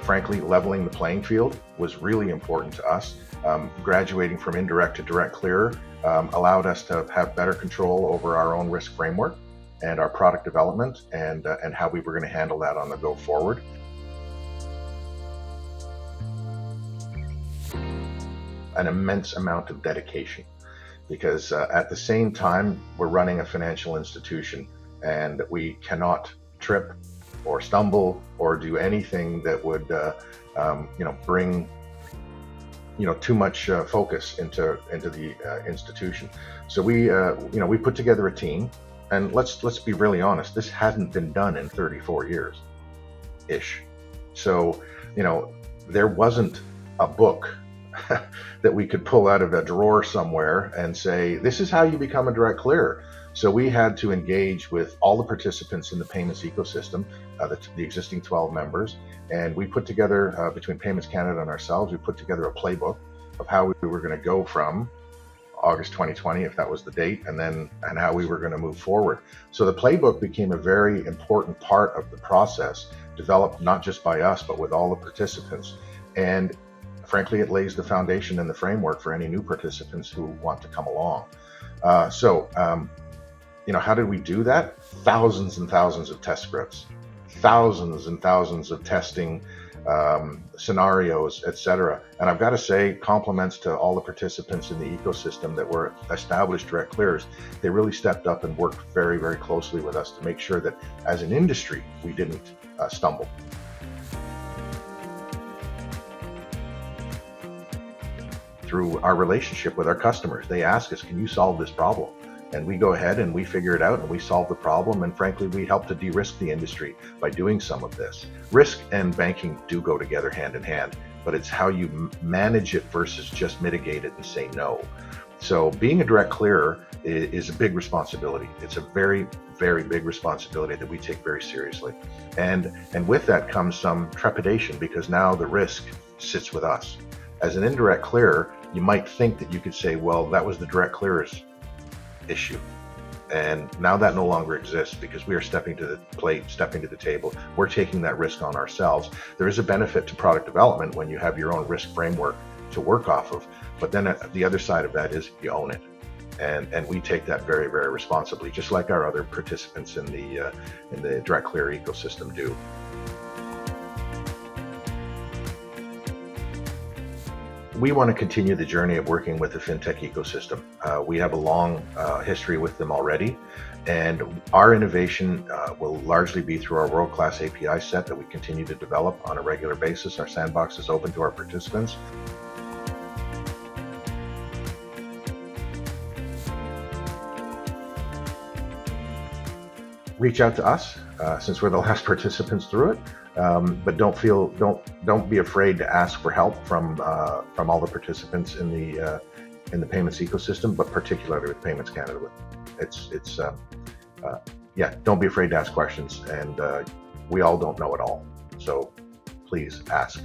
frankly, leveling the playing field was really important to us. Graduating from indirect to direct clearer allowed us to have better control over our own risk framework and our product development and how we were going to handle that on the go forward. An immense amount of dedication, because at the same time we're running a financial institution and we cannot trip or stumble or do anything that would bring too much focus into the institution. So we put together a team, and let's be really honest, this hadn't been done in 34 years ish. So there wasn't a book that we could pull out of a drawer somewhere and say, this is how you become a direct clearer. So we had to engage with all the participants in the payments ecosystem, the existing 12 members, and we put together, between Payments Canada and ourselves, we put together a playbook of how we were going to go from August 2020, if that was the date, and how we were going to move forward. So the playbook became a very important part of the process, developed not just by us, but with all the participants. And frankly, it lays the foundation and the framework for any new participants who want to come along. How did we do that? Thousands and thousands of test scripts, thousands and thousands of testing scenarios, etc. And I've got to say, compliments to all the participants in the ecosystem that were established direct clearers. They really stepped up and worked very, very closely with us to make sure that as an industry, we didn't stumble. Through our relationship with our customers, they ask us, can you solve this problem? And we go ahead and we figure it out and we solve the problem. And frankly, we help to de-risk the industry by doing some of this. Risk and banking do go together hand in hand, but it's how you manage it versus just mitigate it and say no. So being a direct clearer is a big responsibility. It's a very, very big responsibility that we take very seriously. And with that comes some trepidation, because now the risk sits with us. As an indirect clearer, you might think that you could say, well, that was the direct clearer's issue. And now that no longer exists, because we are stepping to the plate, stepping to the table. We're taking that risk on ourselves. There is a benefit to product development when you have your own risk framework to work off of, but then the other side of that is you own it. And we take that very, very responsibly, just like our other participants in the direct clear ecosystem do. We want to continue the journey of working with the fintech ecosystem. We have a long history with them already, and our innovation will largely be through our world-class API set that we continue to develop on a regular basis. Our sandbox is open to our participants. Reach out to us since we're the last participants through it. But don't be afraid to ask for help from all the participants in the payments ecosystem, but particularly with Payments Canada. Don't be afraid to ask questions, and we all don't know it all. So please ask.